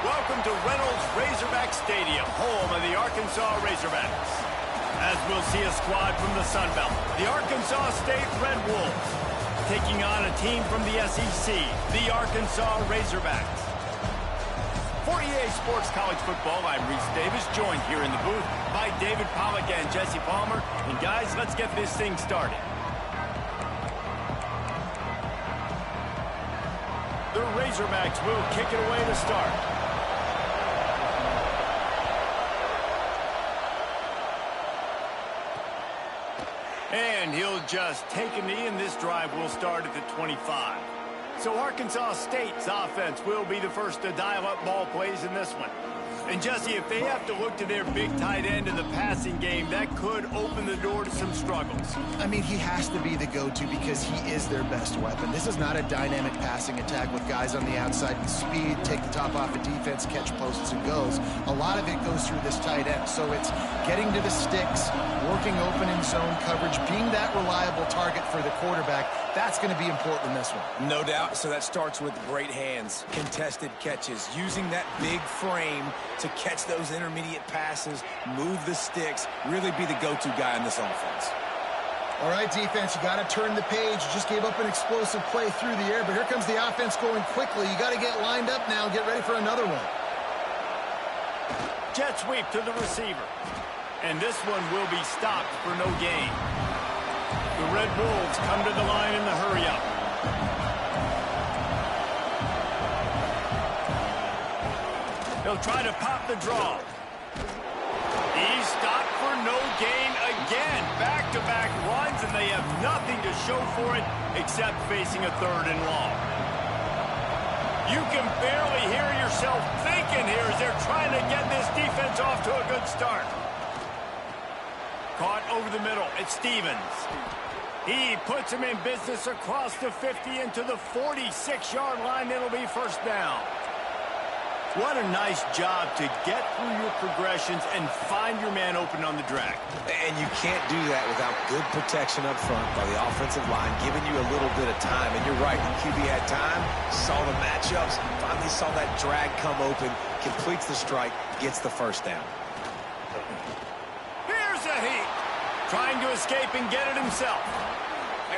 Welcome to Reynolds Razorback Stadium, home of the Arkansas Razorbacks. As we'll see a squad from the Sun Belt, the Arkansas State Red Wolves, taking on a team from the SEC, the Arkansas Razorbacks. For EA Sports College Football, I'm Reese Davis, joined here in the booth by David Pollack and Jesse Palmer. And guys, let's get this thing started. The Razorbacks will kick it away to start. And he'll just take a knee, and this drive will start at the 25. So Arkansas State's offense will be the first to dial up ball plays in this one. And Jesse, if they have to look to their big tight end in the passing game, that could open the door to some struggles. I mean, he has to be the go-to because he is their best weapon. This is not a dynamic passing attack with guys on the outside and speed, take the top off of defense, catch posts and goes. A lot of it goes through this tight end. So it's getting to the sticks, working open in zone coverage, being that reliable target for the quarterback. That's going to be important in this one. No doubt. So that starts with great hands, contested catches, using that big frame to catch those intermediate passes, move the sticks, really be the go-to guy in this offense. All right, defense, you got to turn the page. You just gave up an explosive play through the air, but here comes the offense going quickly. You got to get lined up now and get ready for another one. Jet sweep to the receiver. And this one will be stopped for no gain. The Red Wolves come to the line in the hurry-up. He'll try to pop the draw. He's stopped for no gain again. Back-to-back runs, and they have nothing to show for it except facing a third and long. You can barely hear yourself thinking here as they're trying to get this defense off to a good start. Caught over the middle. It's Stevens. He puts him in business across the 50 into the 46-yard line. It'll be first down. What a nice job to get through your progressions and find your man open on the drag. And you can't do that without good protection up front by the offensive line, giving you a little bit of time. And you're right, the QB had time, saw the matchups, finally saw that drag come open, completes the strike, gets the first down. Here's a heat. Trying to escape and get it himself.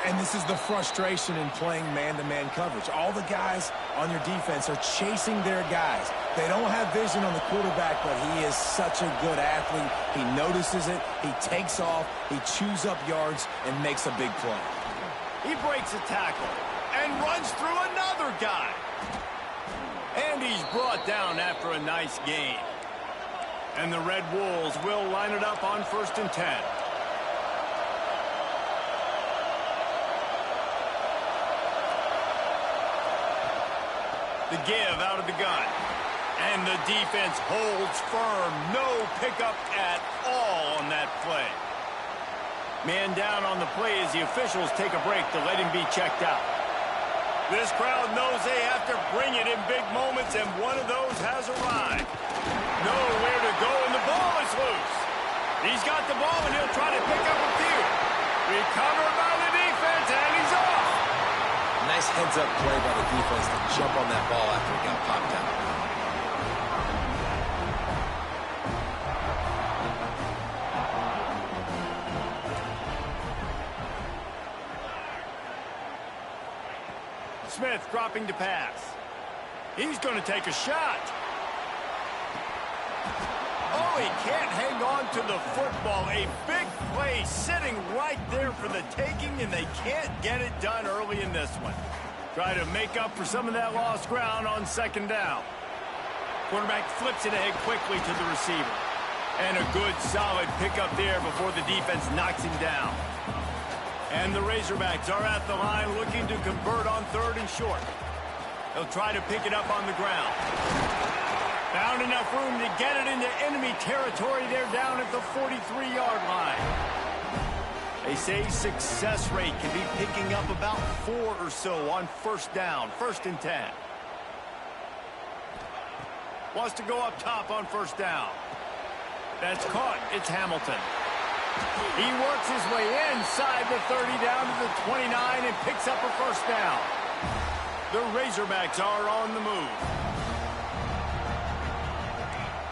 And this is the frustration in playing man-to-man coverage. All the guys on your defense are chasing their guys. They don't have vision on the quarterback, but he is such a good athlete. He notices it, he takes off, he chews up yards, and makes a big play. He breaks a tackle and runs through another guy. And he's brought down after a nice gain. And the Red Wolves will line it up on 1st and 10. The give out of the gun. And the defense holds firm. No pickup at all on that play. Man down on the play as the officials take a break to let him be checked out. This crowd knows they have to bring it in big moments, and one of those has arrived. Nowhere to go, and the ball is loose. He's got the ball, and he'll try to pick up a few. Recovered by the defense, and he's off. Nice heads-up play by the defense to jump on that ball after it got popped out. Smith dropping to pass. He's going to take a shot. Oh, he can't hang on to the football. A big play sitting right there for the taking, and they can't get it done early in this one. Try to make up for some of that lost ground on 2nd down. Quarterback flips it ahead quickly to the receiver. And a good, solid pickup there before the defense knocks him down. And the Razorbacks are at the line looking to convert on 3rd and short. They'll try to pick it up on the ground. Found enough room to get it into enemy territory. They're down at the 43-yard line. They say success rate can be picking up about 4 or so on 1st down, 1st and 10. Wants to go up top on 1st down. That's caught. It's Hamilton. He works his way inside the 30 down to the 29 and picks up a 1st down. The Razorbacks are on the move.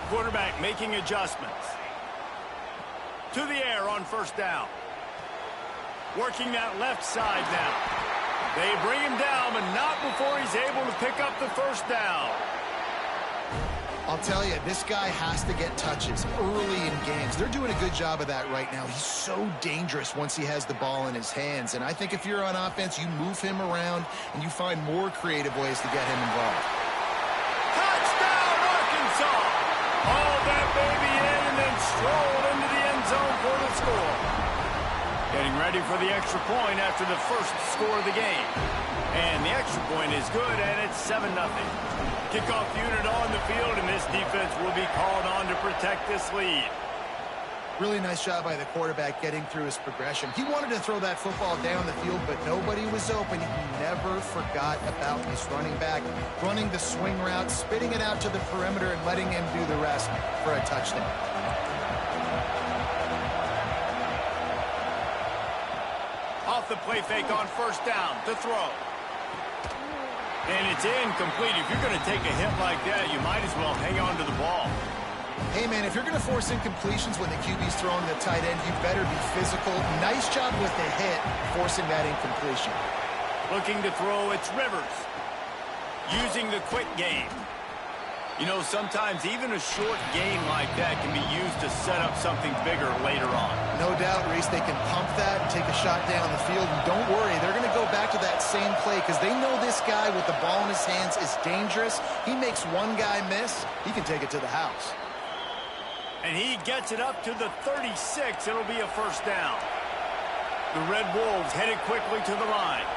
Quarterback making adjustments. To the air on 1st down. Working that left side now. They bring him down, but not before he's able to pick up the 1st down. I'll tell you, this guy has to get touches early in games. They're doing a good job of that right now. He's so dangerous once he has the ball in his hands. And I think if you're on offense, you move him around and you find more creative ways to get him involved. Touchdown, Arkansas! Haul that baby in and then stroll into the end zone for the score. Getting ready for the extra point after the 1st score of the game. And the extra point is good, and it's 7-0. Kickoff unit on the field, and this defense will be called on to protect this lead. Really nice job by the quarterback getting through his progression. He wanted to throw that football down the field, but nobody was open. He never forgot about his running back, running the swing route, spitting it out to the perimeter, and letting him do the rest for a touchdown. Off the play fake on 1st down to throw. And it's incomplete. If you're going to take a hit like that, you might as well hang on to the ball. Hey, man, if you're going to force incompletions when the QB's throwing the tight end, you better be physical. Nice job with the hit, forcing that incompletion. Looking to throw, it's Rivers. Using the quick game. You know, sometimes even a short game like that can be used to set up something bigger later on. No doubt, Reese, they can pump that and take a shot down the field. And don't worry, they're going to go back to that same play because they know this guy with the ball in his hands is dangerous. He makes one guy miss, he can take it to the house. And he gets it up to the 36. It'll be a 1st down. The Red Wolves headed quickly to the line.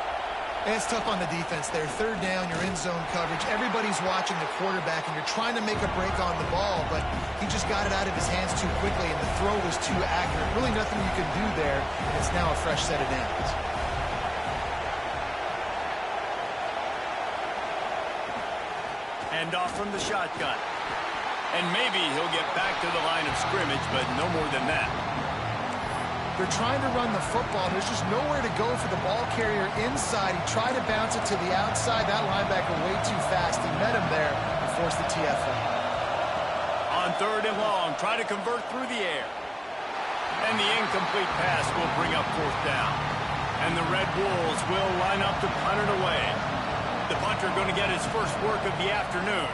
And it's tough on the defense there. 3rd down, you're in zone coverage. Everybody's watching the quarterback, and you're trying to make a break on the ball, but he just got it out of his hands too quickly, and the throw was too accurate. Really nothing you can do there, and it's now a fresh set of downs. And off from the shotgun. And maybe he'll get back to the line of scrimmage, but no more than that. They're trying to run the football. There's just nowhere to go for the ball carrier inside. He tried to bounce it to the outside. That linebacker way too fast. He met him there and forced the TFL. On 3rd and long, try to convert through the air. And the incomplete pass will bring up 4th down. And the Red Wolves will line up to punt it away. The punter going to get his first work of the afternoon.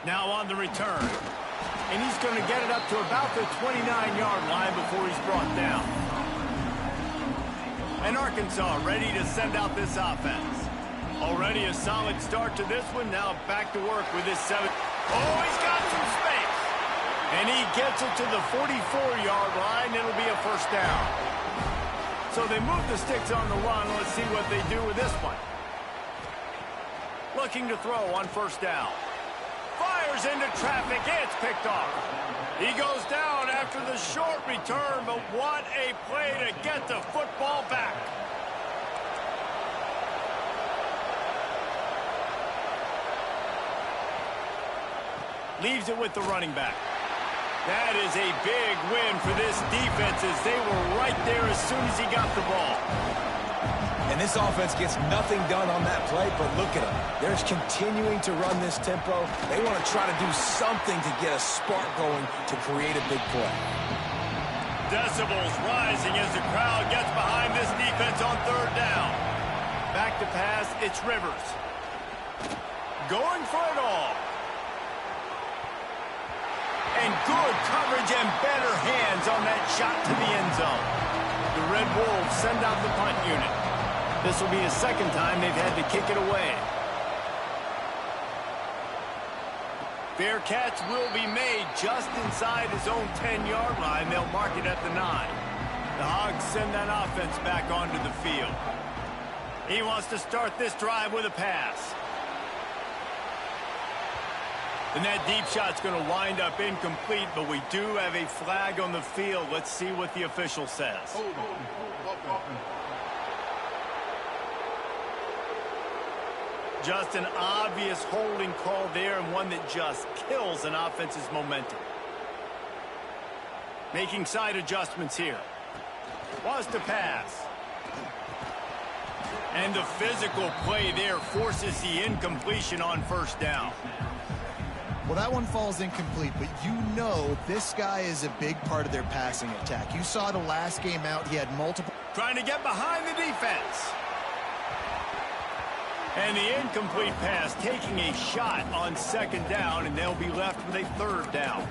Now on the return. And he's going to get it up to about the 29-yard line before he's brought down. And Arkansas ready to send out this offense. Already a solid start to this one. Now back to work with his 7. Oh, he's got some space. And he gets it to the 44-yard line. It'll be a 1st down. So they move the sticks on the run. Let's see what they do with this one. Looking to throw on 1st down. Fires into traffic. It's picked off. He goes down after the short return, but what a play to get the football back. Leaves it with the running back. That is a big win for this defense as they were right there as soon as he got the ball. And this offense gets nothing done on that play, but look at them. They're continuing to run this tempo. They want to try to do something to get a spark going to create a big play. Decibels rising as the crowd gets behind this defense on 3rd down. Back to pass, it's Rivers. Going for it all. And good coverage and better hands on that shot to the end zone. The Red Wolves send out the punt unit. This will be the 2nd time they've had to kick it away. Fair catch will be made just inside his own 10-yard line. They'll mark it at the 9. The Hogs send that offense back onto the field. He wants to start this drive with a pass. And that deep shot's going to wind up incomplete, but we do have a flag on the field. Let's see what the official says. Just an obvious holding call there, and one that just kills an offense's momentum. Making side adjustments here. Wants to pass. And the physical play there forces the incompletion on first down. Well, that one falls incomplete, but you know this guy is a big part of their passing attack. You saw the last game out, he had multiple... Trying to get behind the defense. And the incomplete pass taking a shot on second down, and they'll be left with a third down.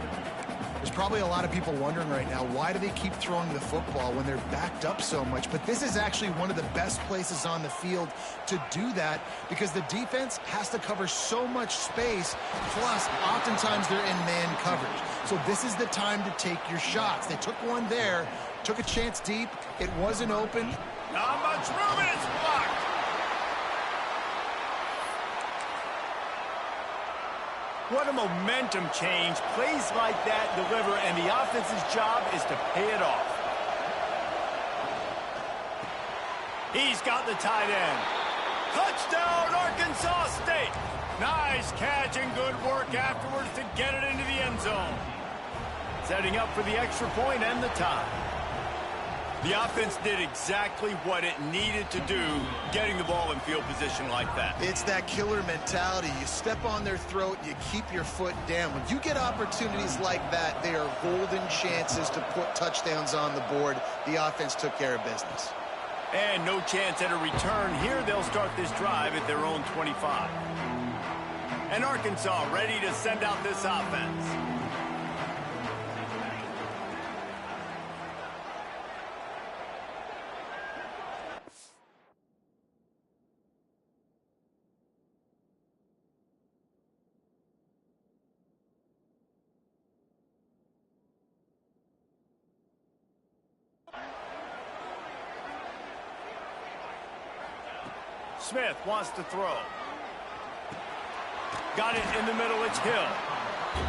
There's probably a lot of people wondering right now, why do they keep throwing the football when they're backed up so much? But this is actually one of the best places on the field to do that because the defense has to cover so much space, plus oftentimes they're in man coverage. So this is the time to take your shots. They took one there, took a chance deep. It wasn't open. Not much room, and it's blocked. What a momentum change. Plays like that deliver, and the offense's job is to pay it off. He's got the tight end. Touchdown, Arkansas State. Nice catch and good work afterwards to get it into the end zone. Setting up for the extra point and the tie. The offense did exactly what it needed to do, getting the ball in field position like that. It's that killer mentality. You step on their throat, you keep your foot down. When you get opportunities like that, they are golden chances to put touchdowns on the board. The offense took care of business. And no chance at a return. Here they'll start this drive at their own 25. And Arkansas ready to send out this offense. Smith wants to throw. Got it in the middle, it's Hill.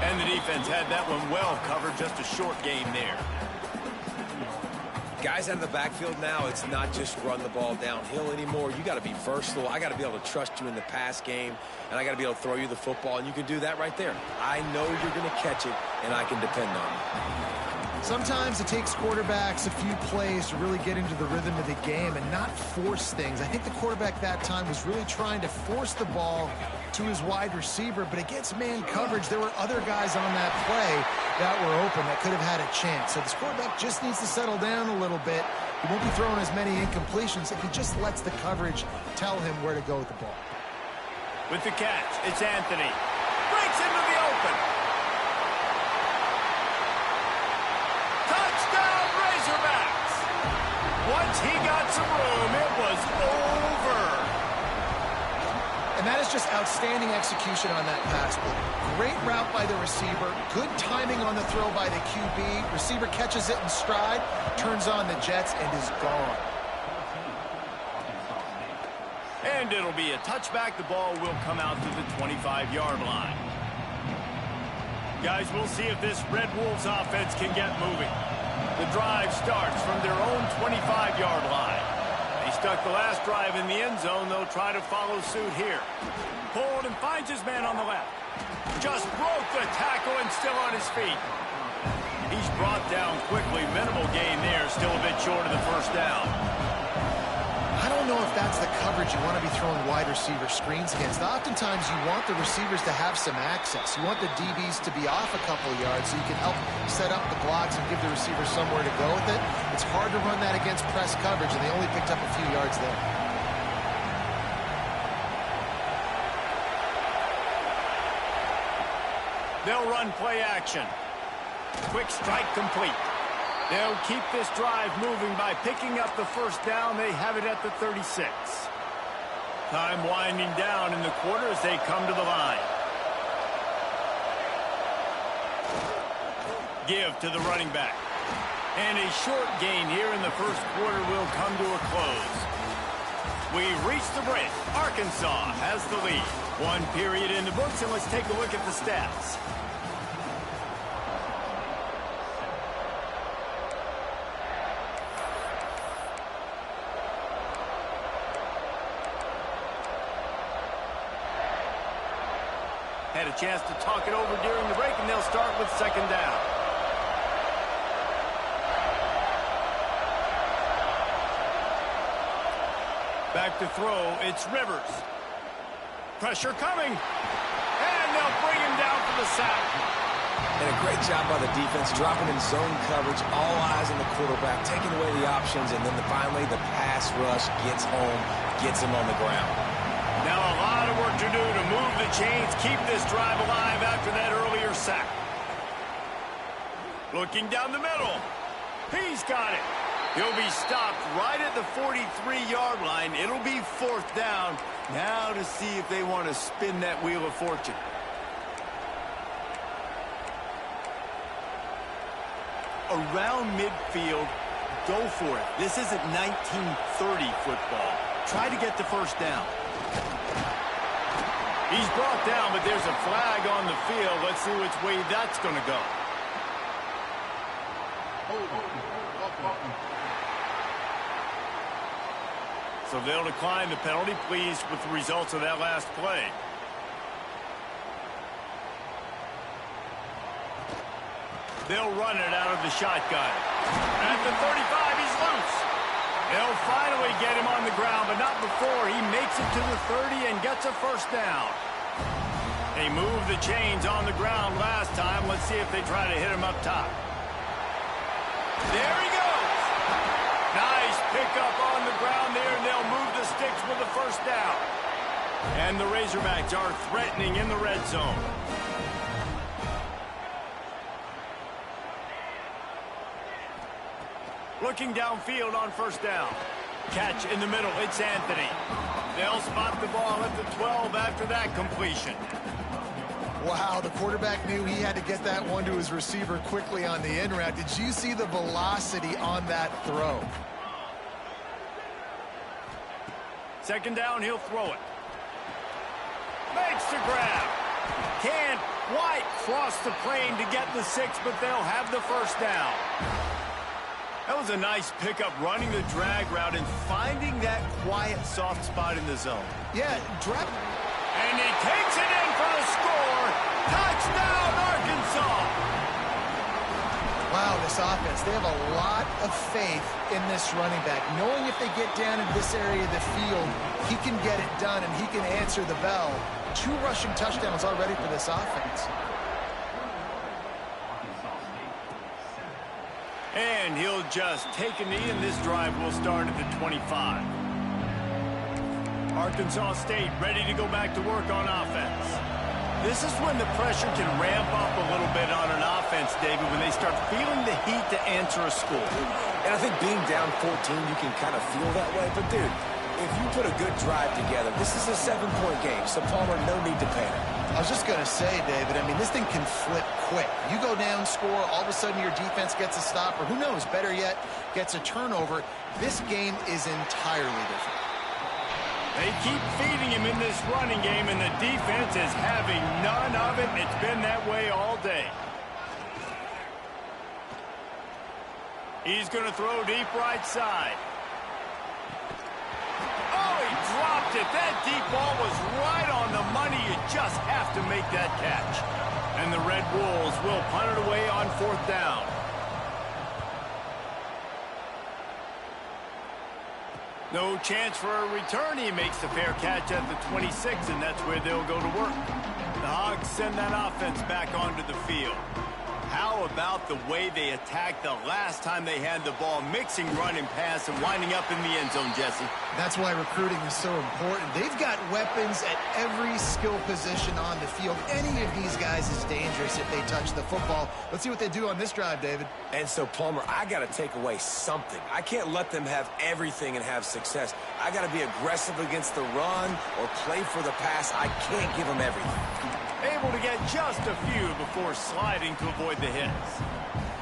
And the defense had that one well covered, just a short game there. Guys out of the backfield now, it's not just run the ball downhill anymore. You got to be versatile. I got to be able to trust you in the pass game, and I got to be able to throw you the football, and you can do that right there. I know you're going to catch it, and I can depend on you. Sometimes it takes quarterbacks a few plays to really get into the rhythm of the game and not force things. I think the quarterback that time was really trying to force the ball to his wide receiver, but against man coverage, there were other guys on that play that were open that could have had a chance. So this quarterback just needs to settle down a little bit. He won't be throwing as many incompletions if he just lets the coverage tell him where to go with the ball. With the catch, it's Anthony. Breaks into the open. Touchdown, Razorbacks! Once he got some room, it was over. And that is just outstanding execution on that pass play. Great route by the receiver, good timing on the throw by the QB. Receiver catches it in stride, turns on the jets, and is gone. And it'll be a touchback. The ball will come out to the 25-yard line. Guys, we'll see if this Red Wolves offense can get moving. The drive starts from their own 25-yard line. He stuck the last drive in the end zone. They'll try to follow suit here. Pulled and finds his man on the left. Just broke the tackle and still on his feet. He's brought down quickly. Minimal gain there. Still a bit short of the first down. I don't know if that's the coverage you want to be throwing wide receiver screens against. Oftentimes you want the receivers to have some access. You want the DBs to be off a couple of yards so you can help set up the blocks and give the receiver somewhere to go with it. It's hard to run that against press coverage, and they only picked up a few yards there. They'll run play action. Quick strike complete. They'll keep this drive moving by picking up the first down. They have it at the 36. Time winding down in the quarter as they come to the line. Give to the running back. And a short gain here in the first quarter will come to a close. We've reached the break. Arkansas has the lead. One period in the books, and let's take a look at the stats. Had a chance to talk it over during the break, and they'll start with second down. Back to throw, it's Rivers. Pressure coming. And they'll bring him down for the sack. And a great job by the defense, dropping in zone coverage, all eyes on the quarterback, taking away the options, and then finally the pass rush gets home, gets him on the ground. Now a lot of work to do to move the chains, keep this drive alive after that earlier sack. Looking down the middle. He's got it. He'll be stopped right at the 43-yard line. It'll be fourth down. Now to see if they want to spin that wheel of fortune. Around midfield, go for it. This isn't 1930 football. Try to get the first down. He's brought down, but there's a flag on the field. Let's see which way that's going to go. So they'll decline the penalty. Pleased with the results of that last play. They'll run it out of the shotgun. At the 35, he's loose. They'll finally get him on the ground, but not before he makes it to the 30 and gets a first down. They moved the chains on the ground last time. Let's see if they try to hit him up top. There he goes. Nice pickup on the ground there, and they'll move the sticks with the first down. And the Razorbacks are threatening in the red zone. Looking downfield on first down. Catch in the middle. It's Anthony. They'll spot the ball at the 12 after that completion. Wow, the quarterback knew he had to get that one to his receiver quickly on the in route. Did you see the velocity on that throw? Second down, he'll throw it. Makes the grab. Can't quite cross the plane to get the 6, but they'll have the first down. That was a nice pickup, running the drag route and finding that quiet, soft spot in the zone. Yeah, drag. And he takes it in for the score. Touchdown, Arkansas. Wow, this offense, they have a lot of faith in this running back. Knowing if they get down in this area of the field, he can get it done and he can answer the bell. 2 rushing touchdowns already for this offense. And he'll just take a knee, and this drive will start at the 25. Arkansas State ready to go back to work on offense. This is when the pressure can ramp up a little bit on an offense, David, when they start feeling the heat to answer a score. And I think being down 14, you can kind of feel that way. But, dude, if you put a good drive together, this is a 7-point game, so Palmer, no need to panic. I was just going to say, David, I mean, this thing can flip quick. You go down, score, all of a sudden your defense gets a stop, or who knows, better yet, gets a turnover. This game is entirely different. They keep feeding him in this running game, and the defense is having none of it. It's been that way all day. He's going to throw deep right side. Oh, he dropped it. That deep ball was right on the money. You just have to make that catch. And the Red Wolves will punt it away on fourth down. No chance for a return. He makes the fair catch at the 26, and that's where they'll go to work. The Hogs send that offense back onto the field. How about the way they attacked the last time they had the ball, mixing run and pass and winding up in the end zone, Jesse? That's why recruiting is so important. They've got weapons at every skill position on the field. Any of these guys is dangerous if they touch the football. Let's see what they do on this drive, David. And so, Palmer, I got to take away something. I can't let them have everything and have success. I got to be aggressive against the run or play for the pass. I can't give them everything. Able to to get just a few before sliding to avoid the hits.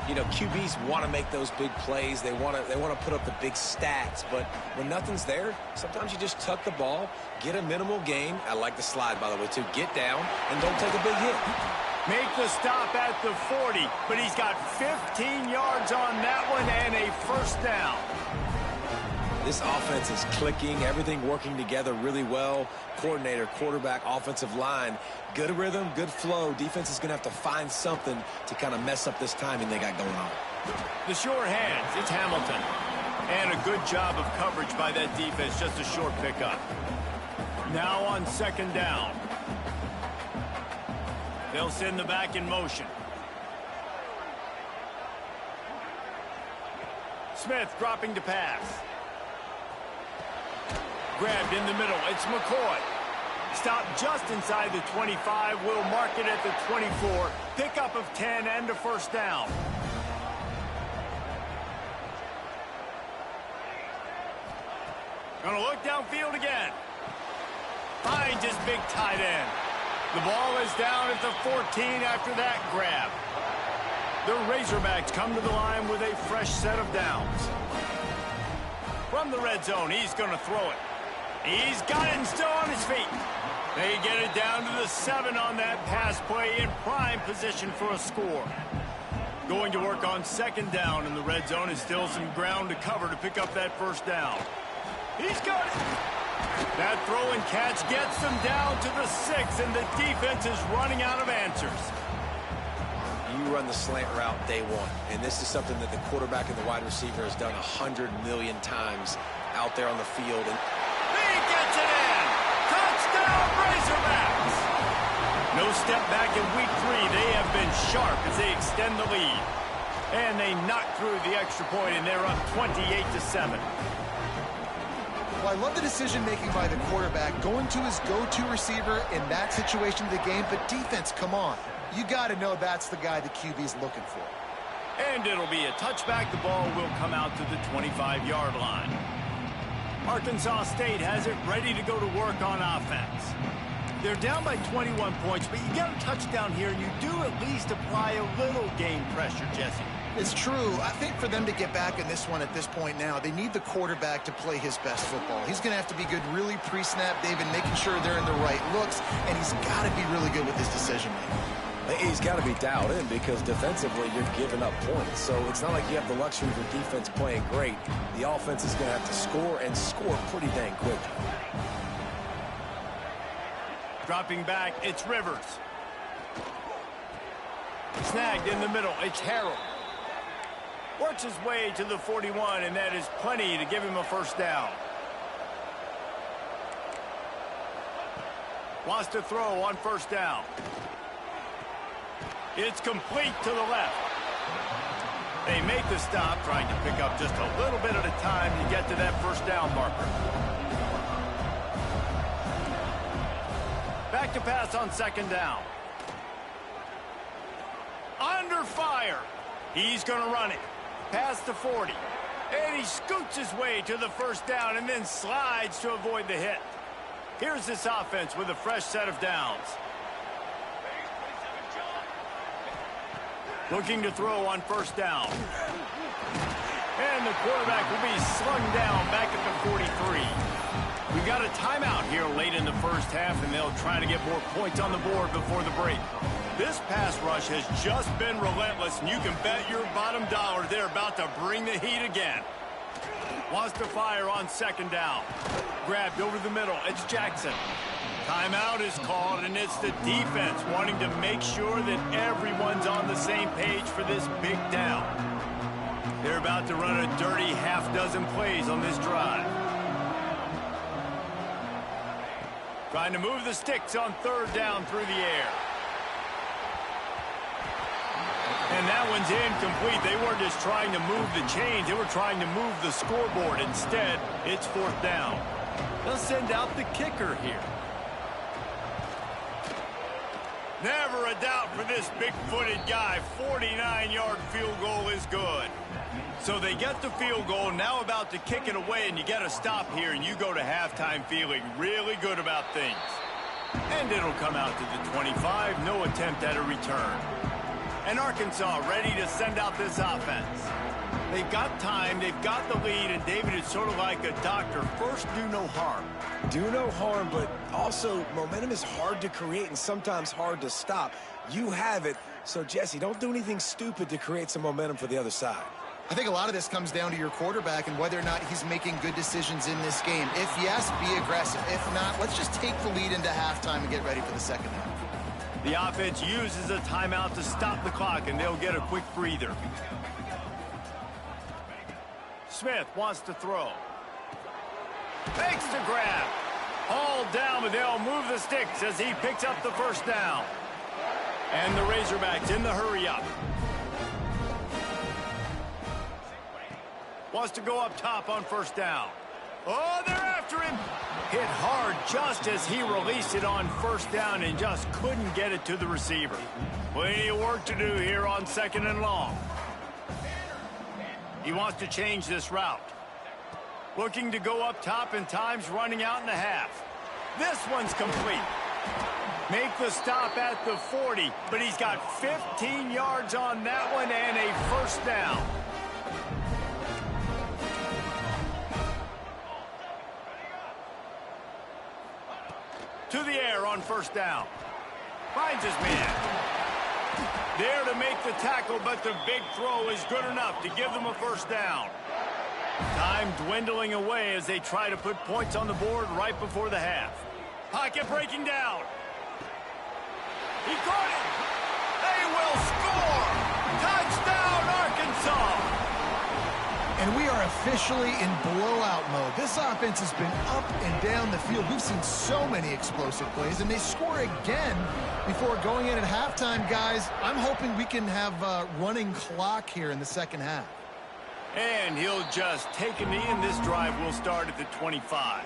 You know, QBs want to make those big plays. They want to put up the big stats. But when nothing's there, sometimes you just tuck the ball, get a minimal gain. I like the slide, by the way, too. Get down and don't take a big hit. Make the stop at the 40, but he's got 15 yards on that one and a first down. This offense is clicking, everything working together really well. Coordinator, quarterback, offensive line, good rhythm, good flow. Defense is going to have to find something to kind of mess up this timing they got going on. The sure hands, it's Hamilton. And a good job of coverage by that defense, just a short pickup. Now on second down. They'll send the back in motion. Smith dropping to pass. Grabbed in the middle. It's McCoy. Stopped just inside the 25. Will mark it at the 24. Pickup of 10 and a first down. Gonna look downfield again. Finds his big tight end. The ball is down at the 14 after that grab. The Razorbacks come to the line with a fresh set of downs. From the red zone, he's going to throw it. He's got it and still on his feet. They get it down to the 7 on that pass play in prime position for a score. Going to work on second down in the red zone is still some ground to cover to pick up that first down. He's got it. That throw and catch gets them down to the 6, and the defense is running out of answers. You run the slant route day one, and this is something that the quarterback and the wide receiver has done 100 million times out there on the field. And he gets it in! Touchdown, Razorbacks! No step back in week 3. They have been sharp as they extend the lead. And they knock through the extra point, and they're up 28-7. Well, I love the decision-making by the quarterback, going to his go-to receiver in that situation of the game. But defense, come on. You got to know that's the guy the QB is looking for. And it'll be a touchback. The ball will come out to the 25-yard line. Arkansas State has it ready to go to work on offense. They're down by 21 points, but you get a touchdown here, and you do at least apply a little game pressure, Jesse. It's true. I think for them to get back in this one at this point now, they need the quarterback to play his best football. He's going to have to be good really pre-snap, David, making sure they're in the right looks, and he's got to be really good with his decision-making. He's got to be dialed in because defensively you're giving up points. So it's not like you have the luxury of your defense playing great. The offense is going to have to score and score pretty dang quick. Dropping back, it's Rivers. Snagged in the middle, it's Harrell. Works his way to the 41, and that is plenty to give him a first down. Wants to throw on first down. It's complete to the left. They make the stop, trying to pick up just a little bit at a time to get to that first down marker. Back to pass on second down. Under fire. He's going to run it. Past the 40. And he scoots his way to the first down and then slides to avoid the hit. Here's this offense with a fresh set of downs. Looking to throw on first down. And the quarterback will be slung down back at the 43. We've got a timeout here late in the first half, and they'll try to get more points on the board before the break. This pass rush has just been relentless, and you can bet your bottom dollar they're about to bring the heat again. Wants to fire on second down. Grabbed over the middle. It's Jackson. Timeout is called, and it's the defense wanting to make sure that everyone's on the same page for this big down. They're about to run a dirty half-dozen plays on this drive. Trying to move the sticks on third down through the air. And that one's incomplete. They weren't just trying to move the chains. They were trying to move the scoreboard. Instead, it's fourth down. They'll send out the kicker here. Never a doubt for this big-footed guy. 49-yard field goal is good. So they get the field goal, now about to kick it away, and you get a stop here, and you go to halftime feeling really good about things. And it'll come out to the 25. No attempt at a return. And Arkansas ready to send out this offense. They've got time, they've got the lead, and David is sort of like a doctor. First, do no harm. Do no harm, but also momentum is hard to create and sometimes hard to stop. You have it, so Jesse, don't do anything stupid to create some momentum for the other side. I think a lot of this comes down to your quarterback and whether or not he's making good decisions in this game. If yes, be aggressive. If not, let's just take the lead into halftime and get ready for the second half. The offense uses a timeout to stop the clock, and they'll get a quick breather. Smith wants to throw. Fakes to grab. Hauled down, but they'll move the sticks as he picks up the first down. And the Razorbacks in the hurry-up. Wants to go up top on first down. Oh, they're after him. Hit hard just as he released it on first down and just couldn't get it to the receiver. Plenty of work to do here on second and long. He wants to change this route. Looking to go up top, and time's running out in the half. This one's complete. Make the stop at the 40, but he's got 15 yards on that one and a first down. To the air on first down. Finds his man. There to make the tackle, but the big throw is good enough to give them a first down. Time dwindling away as they try to put points on the board right before the half. Pocket breaking down. He caught it. They will score. Touchdown, Arkansas. And we are officially in blowout mode. This offense has been up and down the field. We've seen so many explosive plays, and they score again before going in at halftime, guys. I'm hoping we can have a running clock here in the second half. And he'll just take a knee, and this drive will start at the 25.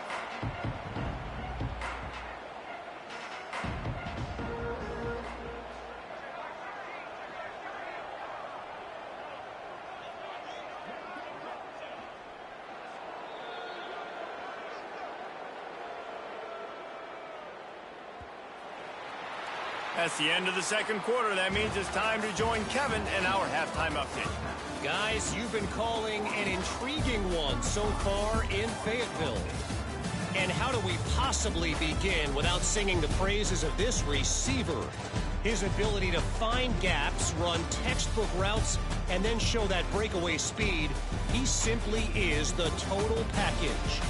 That's the end of the second quarter. That means it's time to join Kevin in our halftime update. Guys, you've been calling an intriguing one so far in Fayetteville. And how do we possibly begin without singing the praises of this receiver? His ability to find gaps, run textbook routes, and then show that breakaway speed. He simply is the total package.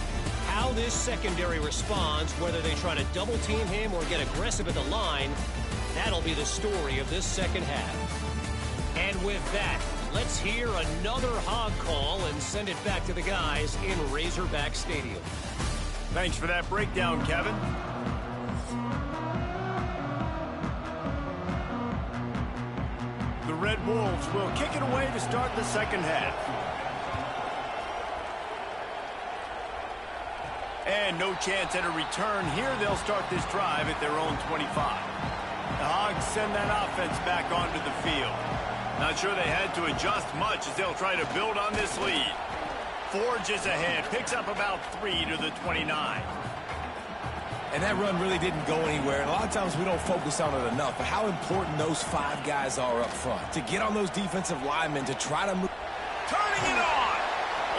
How this secondary responds, whether they try to double team him or get aggressive at the line, that'll be the story of this second half. And with that, let's hear another hog call and send it back to the guys in Razorback Stadium. Thanks for that breakdown, Kevin. The Red Wolves will kick it away to start the second half. And no chance at a return here. They'll start this drive at their own 25. The Hogs send that offense back onto the field. Not sure they had to adjust much as they'll try to build on this lead. Forges ahead, picks up about 3 to the 29. And that run really didn't go anywhere. And a lot of times we don't focus on it enough, but how important those 5 guys are up front. To get on those defensive linemen, to try to move. Turning it on!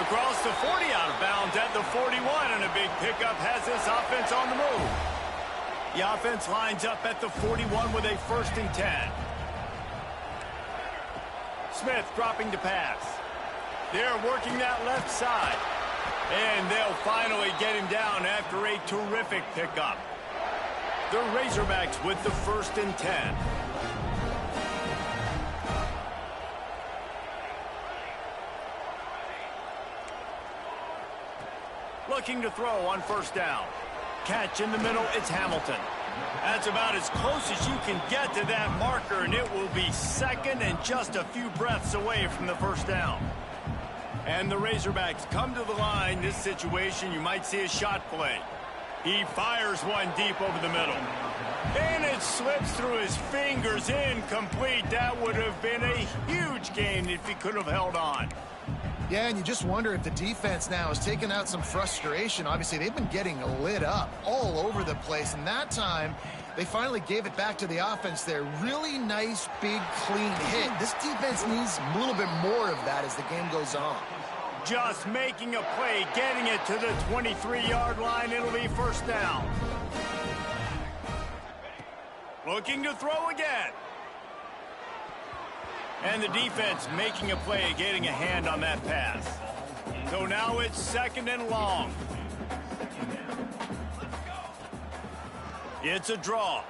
Across the 40, out of bounds at the 41, and a big pickup has this offense on the move. The offense lines up at the 41 with a 1st and 10. Smith dropping to pass. They're working that left side. And they'll finally get him down after a terrific pickup. The Razorbacks with the 1st and 10. Looking to throw on 1st down. Catch in the middle, it's Hamilton. That's about as close as you can get to that marker, and it will be 2nd and just a few breaths away from the 1st down. And the Razorbacks come to the line. This situation, you might see a shot play. He fires one deep over the middle. And it slips through his fingers, incomplete. That would have been a huge gain if he could have held on. Yeah, and you just wonder if the defense now has taken out some frustration. Obviously, they've been getting lit up all over the place, and that time they finally gave it back to the offense there. Really nice, big, clean hit. This defense needs a little bit more of that as the game goes on. Just making a play, getting it to the 23-yard line. It'll be first down. Looking to throw again. And the defense making a play, getting a hand on that pass. So now it's second and long. It's a draw.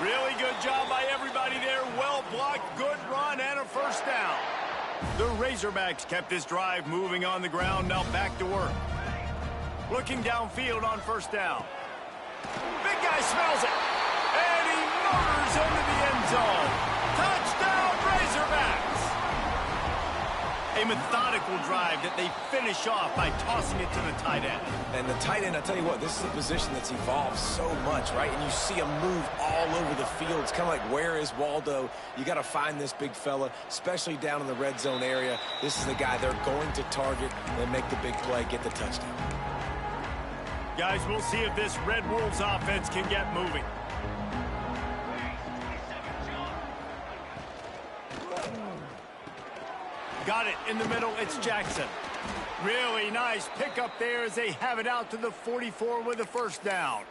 Really good job by everybody there. Well blocked, good run, and a first down. The Razorbacks kept this drive moving on the ground. Now back to work. Looking downfield on first down. Big guy smells it. And he motors into the end zone. Touchdown, Razorbacks. A methodical drive that they finish off by tossing it to the tight end. And the tight end, I tell you what, this is a position that's evolved so much, right? And you see him move all over the field. It's kind of like, where is Waldo? You got to find this big fella, especially down in the red zone area. This is the guy they're going to target and make the big play, get the touchdown. Guys, we'll see if this Red Wolves offense can get moving. Got it in the middle. It's Jackson. Really nice pickup there as they have it out to the 44 with a first down.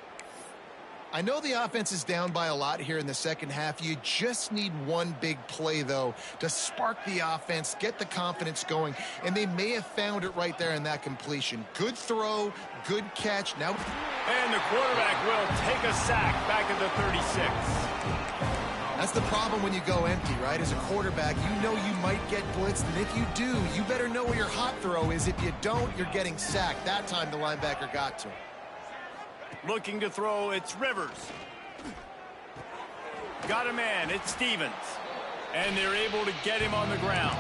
I know the offense is down by a lot here in the second half. You just need one big play, though, to spark the offense, get the confidence going, and they may have found it right there in that completion. Good throw, good catch. Now, and the quarterback will take a sack back at the 36. That's the problem when you go empty, right? As a quarterback, you know you might get blitzed, and if you do, you better know where your hot throw is. If you don't, you're getting sacked. That time the linebacker got to him. Looking to throw, it's Rivers. Got a man, it's Stevens. And they're able to get him on the ground.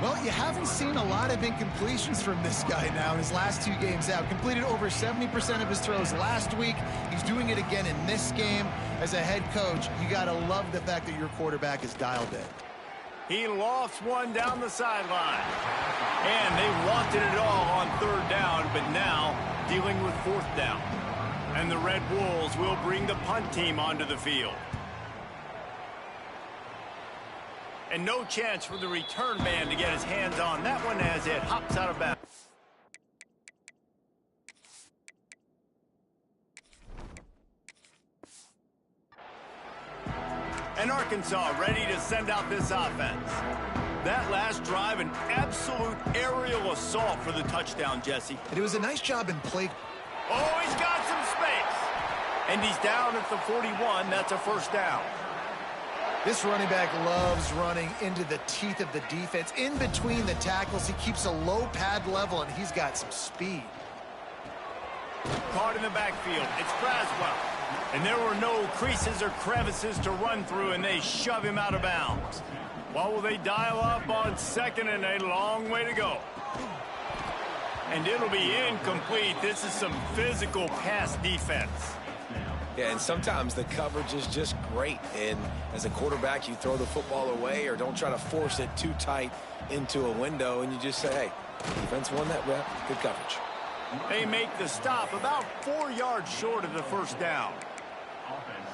Well, you haven't seen a lot of incompletions from this guy now in his last 2 games out. Completed over 70% of his throws last week. He's doing it again in this game. As a head coach, you got to love the fact that your quarterback is dialed in. He lofts one down the sideline. And they wanted it all on third down, but now dealing with fourth down. And the Red Wolves will bring the punt team onto the field. And no chance for the return man to get his hands on that one as it hops out of bounds. And Arkansas ready to send out this offense. That last drive, an absolute aerial assault for the touchdown, Jesse. And it was a nice job in play. Oh, he's got some space. And he's down at the 41. That's a first down. This running back loves running into the teeth of the defense. In between the tackles, he keeps a low pad level, and he's got some speed. Caught in the backfield. It's Braswell. And there were no creases or crevices to run through, and they shove him out of bounds. What will they dial up on second, and a long way to go? And it'll be incomplete. This is some physical pass defense. Yeah, and sometimes the coverage is just great. And as a quarterback, you throw the football away or don't try to force it too tight into a window, and you just say, hey, defense won that rep, good coverage. They make the stop about 4 yards short of the first down.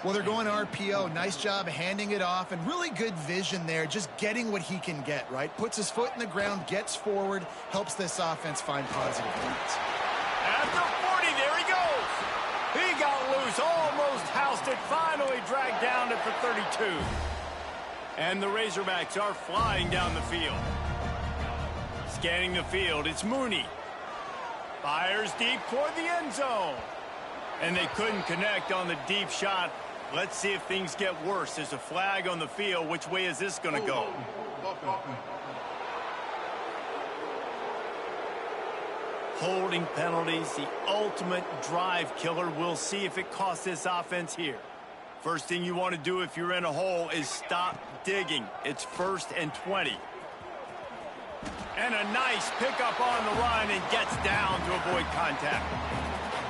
Well, they're going RPO. Nice job handing it off, and really good vision there, just getting what he can get, right? Puts his foot in the ground, gets forward, helps this offense find positive points. At the 40, there he goes. He got loose, almost housed it, finally dragged down at the 32. And the Razorbacks are flying down the field. Scanning the field, it's Mooney. Fires deep toward the end zone. And they couldn't connect on the deep shot. Let's see if things get worse. There's a flag on the field. Which way is this going to go? Holding penalties, the ultimate drive killer. We'll see if it costs this offense here. First thing you want to do if you're in a hole is stop digging. It's 1st and 20. And a nice pickup on the run and gets down to avoid contact.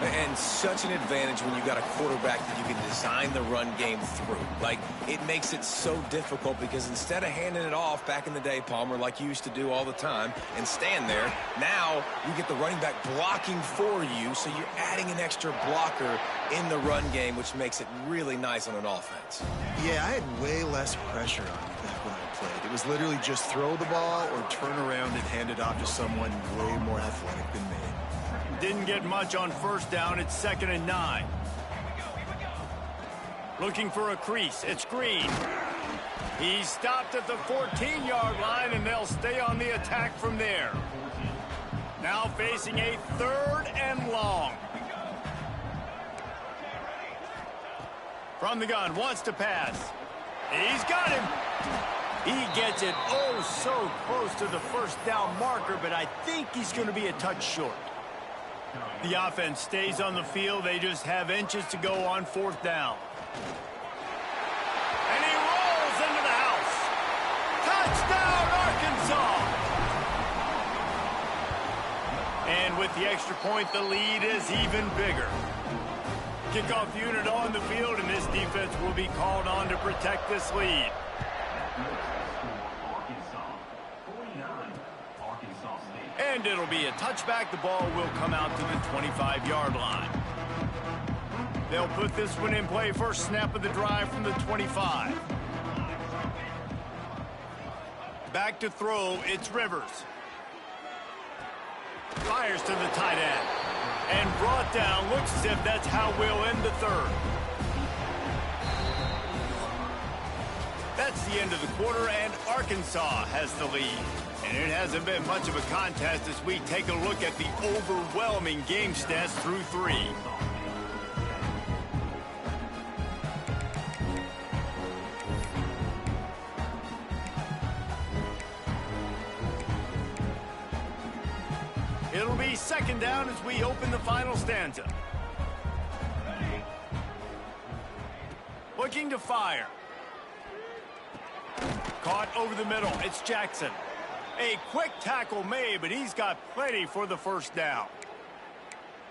And such an advantage when you got a quarterback that you can design the run game through. Like, it makes it so difficult because instead of handing it off back in the day, Palmer, like you used to do all the time, and stand there, now you get the running back blocking for you, so you're adding an extra blocker in the run game, which makes it really nice on an offense. Yeah, I had way less pressure on me back when I played. It was literally just throw the ball or turn around and hand it off to someone way more athletic than me. Didn't get much on first down. It's 2nd and 9. Looking for a crease. It's Green. He stopped at the 14-yard line, and they'll stay on the attack from there. Now facing a 3rd and long. From the gun, wants to pass. He's got him. He gets it oh so close to the first down marker, but I think he's going to be a touch short. The offense stays on the field. They just have inches to go on 4th down. And he rolls into the house. Touchdown, Arkansas! And with the extra point, the lead is even bigger. Kickoff unit on the field, and this defense will be called on to protect this lead. And it'll be a touchback. The ball will come out to the 25-yard line. They'll put this one in play. First snap of the drive from the 25. Back to throw. It's Rivers. Fires to the tight end. And brought down. Looks as if that's how we'll end the 3rd. That's the end of the quarter, and Arkansas has the lead. And it hasn't been much of a contest as we take a look at the overwhelming game stats through 3. It'll be 2nd down as we open the final stanza. Looking to fire. Caught over the middle. It's Jackson. A quick tackle made, but he's got plenty for the first down.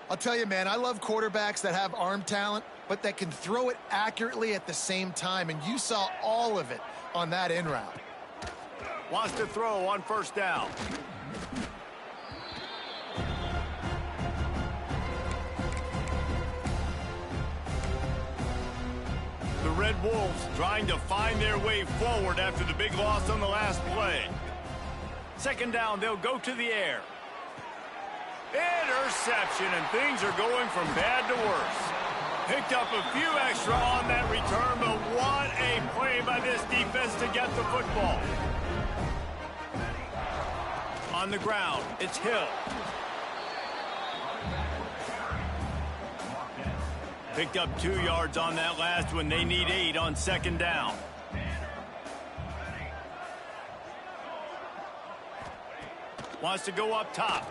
I'll tell you, man, I love quarterbacks that have arm talent, but that can throw it accurately at the same time, and you saw all of it on that in route. Wants to throw on first down. The Red Wolves trying to find their way forward after the big loss on the last play. 2nd down, they'll go to the air. Interception, and things are going from bad to worse. Picked up a few extra on that return, but what a play by this defense to get the football. On the ground, it's Hill. Picked up 2 yards on that last one. They need 8 on 2nd down. Wants to go up top.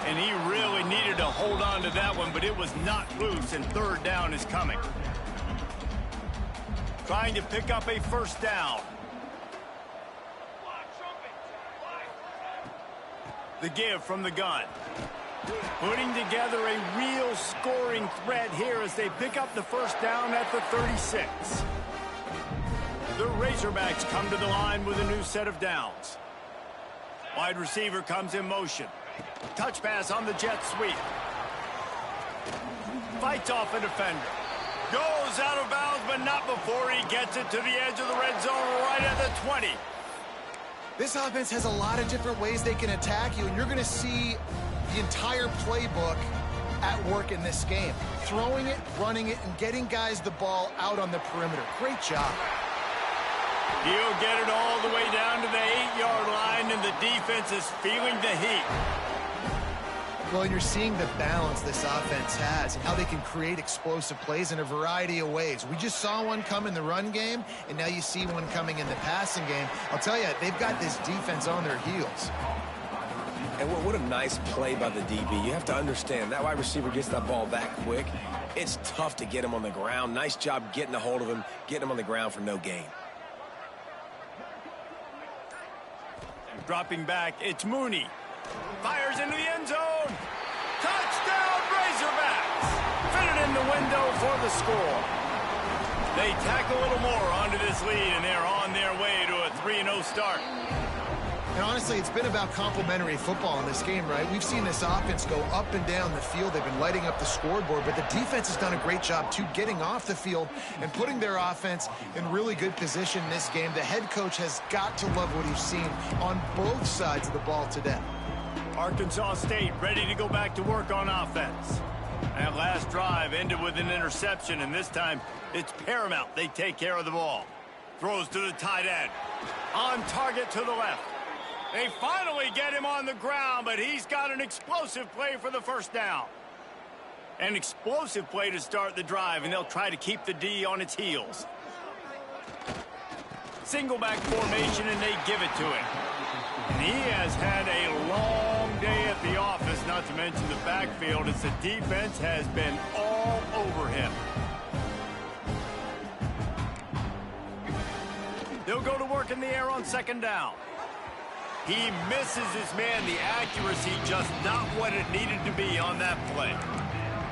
And he really needed to hold on to that one, but it was not loose, and 3rd down is coming. Trying to pick up a first down. The give from the gun. Putting together a real scoring threat here as they pick up the first down at the 36. The Razorbacks come to the line with a new set of downs. Wide receiver comes in motion. Touch pass on the jet sweep. Fights off a defender. Goes out of bounds, but not before he gets it to the edge of the red zone right at the 20. This offense has a lot of different ways they can attack you, and you're going to see the entire playbook at work in this game. Throwing it, running it, and getting guys the ball out on the perimeter. Great job. He'll get it all the way down to the 8-yard line, and the defense is feeling the heat. Well, and you're seeing the balance this offense has and how they can create explosive plays in a variety of ways. We just saw one come in the run game, and now you see one coming in the passing game. I'll tell you, they've got this defense on their heels. And what a nice play by the DB. You have to understand, that wide receiver gets that ball that quick. It's tough to get him on the ground. Nice job getting a hold of him, getting him on the ground for no gain. Dropping back, it's Mooney. Fires into the end zone. Touchdown, the score. They tack a little more onto this lead, and they're on their way to a 3-0 start. And honestly, it's been about complementary football in this game, right? We've seen this offense go up and down the field. They've been lighting up the scoreboard, but the defense has done a great job, too, getting off the field and putting their offense in really good position in this game. The head coach has got to love what he's seen on both sides of the ball today. Arkansas State ready to go back to work on offense. That last drive ended with an interception, and this time it's paramount they take care of the ball. Throws to the tight end. On target to the left. They finally get him on the ground, but he's got an explosive play for the first down. An explosive play to start the drive, and they'll try to keep the D on its heels. Single back formation, and they give it to him. And he has had a long day at the office, not to mention the backfield, as the defense has been all over him. They'll go to work in the air on second down. He misses his man. The accuracy just not what it needed to be on that play.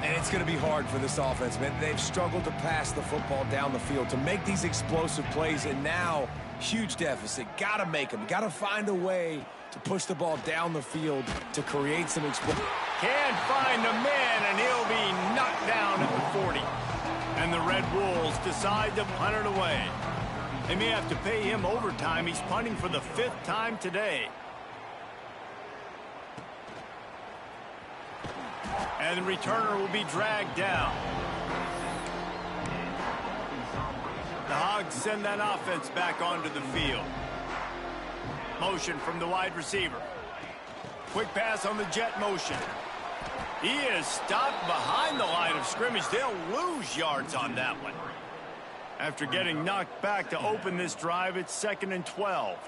And it's going to be hard for this offense, man. They've struggled to pass the football down the field, to make these explosive plays, and now huge deficit. Got to make them. Got to find a way to push the ball down the field to create some explosion. Can't find the man, and he'll be knocked down at the 40. And the Red Wolves decide to punt it away. They may have to pay him overtime. He's punting for the 5th time today. And the returner will be dragged down. The Hogs send that offense back onto the field. Motion from the wide receiver. Quick pass on the jet motion. He is stopped behind the line of scrimmage. They'll lose yards on that one. After getting knocked back to open this drive, it's 2nd and 12.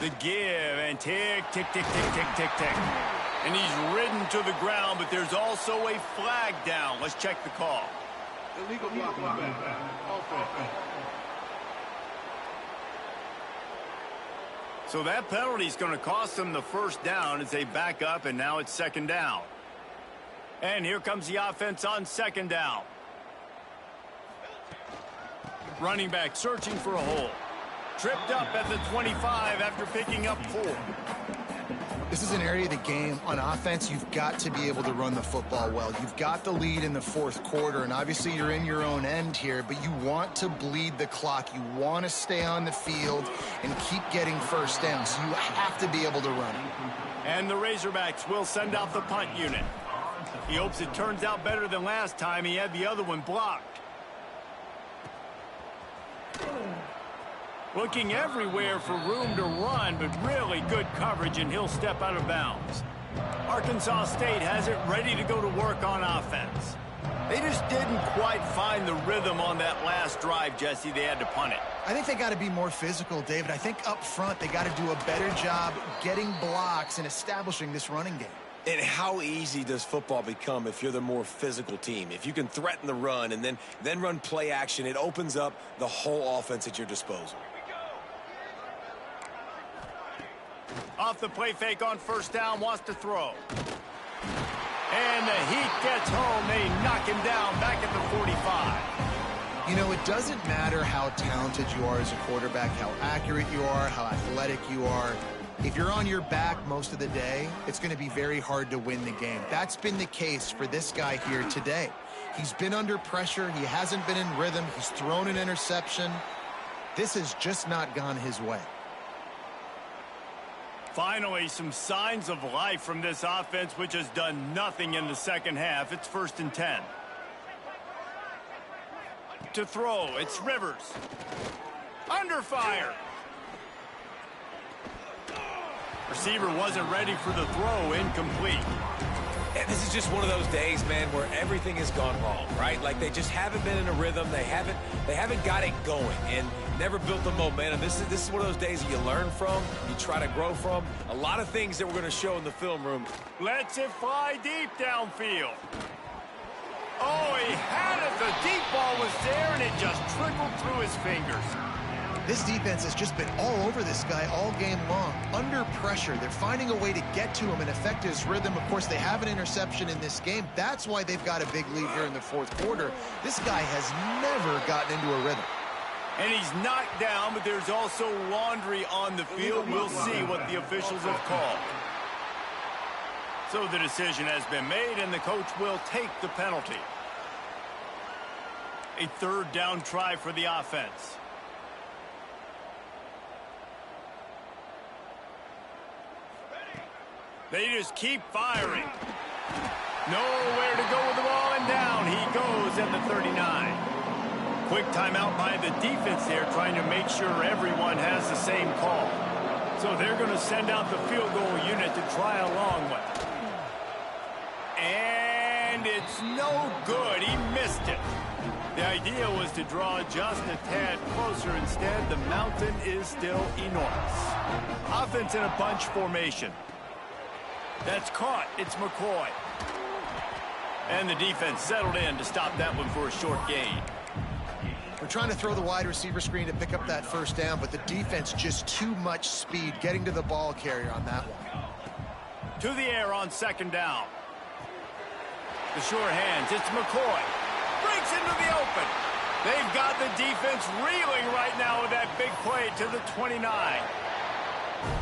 The give, and tick, tick, tick, tick, tick, tick, tick. And he's ridden to the ground, but there's also a flag down. Let's check the call. Illegal blocking back. So that penalty is going to cost them the first down as they back up, and now it's 2nd down. And here comes the offense on 2nd down. Running back searching for a hole. Tripped up at the 25 after picking up 4. This is an area of the game on offense you've got to be able to run the football well. You've got the lead in the 4th quarter, and obviously you're in your own end here, but you want to bleed the clock. You want to stay on the field and keep getting first down, so you have to be able to run it. And the Razorbacks will send out the punt unit. He hopes it turns out better than last time. He had the other one blocked. Looking everywhere for room to run, but really good coverage, and he'll step out of bounds. Arkansas State has it ready to go to work on offense. They just didn't quite find the rhythm on that last drive, Jesse. They had to punt it. I think they got to be more physical, David. I think up front they got to do a better job getting blocks and establishing this running game. And how easy does football become if you're the more physical team? If you can threaten the run and then run play action, it opens up the whole offense at your disposal. Off the play fake on first down, wants to throw. And the heat gets home. They knock him down back at the 45. You know, it doesn't matter how talented you are as a quarterback, how accurate you are, how athletic you are. If you're on your back most of the day, it's going to be very hard to win the game. That's been the case for this guy here today. He's been under pressure. He hasn't been in rhythm. He's thrown an interception. This has just not gone his way. Finally, some signs of life from this offense, which has done nothing in the second half. It's 1st and 10. To throw, it's Rivers. Under fire. Receiver wasn't ready for the throw, incomplete. And this is just one of those days, man, where everything has gone wrong, right? Like they just haven't been in a rhythm. They haven't got it going and never built the momentum. This is one of those days that you learn from, you try to grow from. A lot of things that we're going to show in the film room. Lets it fly deep downfield. Oh, he had it. The deep ball was there, and it just trickled through his fingers. This defense has just been all over this guy all game long. Under pressure, they're finding a way to get to him and affect his rhythm. Of course, they have an interception in this game. That's why they've got a big lead here in the fourth quarter. This guy has never gotten into a rhythm. And he's knocked down, but there's also laundry on the field. We'll see what the officials have called. So the decision has been made, and the coach will take the penalty. A third down try for the offense. They just keep firing. Nowhere to go with the ball, and down he goes at the 39. Quick timeout by the defense there, trying to make sure everyone has the same call. So they're going to send out the field goal unit to try a long one. And it's no good. He missed it. The idea was to draw just a tad closer. Instead, the mountain is still enormous. Offense in a bunch formation. That's caught. It's McCoy. And the defense settled in to stop that one for a short gain. We're trying to throw the wide receiver screen to pick up that first down, but the defense just too much speed getting to the ball carrier on that one. To the air on second down. The sure hands. It's McCoy. Breaks into the open. They've got the defense reeling right now with that big play to the 29.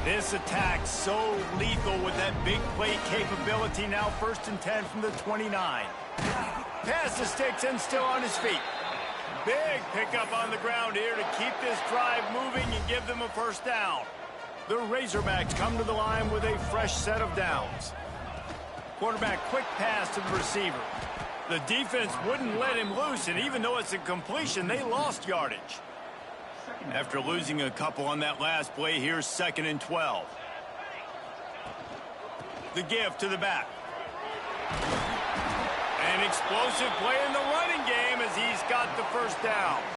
This attack so lethal with that big play capability. Now 1st and 10 from the 29. Pass the sticks and still on his feet. Big pickup on the ground here to keep this drive moving and give them a first down. The Razorbacks come to the line with a fresh set of downs. Quarterback quick pass to the receiver. The defense wouldn't let him loose, and even though it's a completion, they lost yardage. After losing a couple on that last play, here's 2nd and 12. The give to the back. An explosive play in the running game as he's got the first down.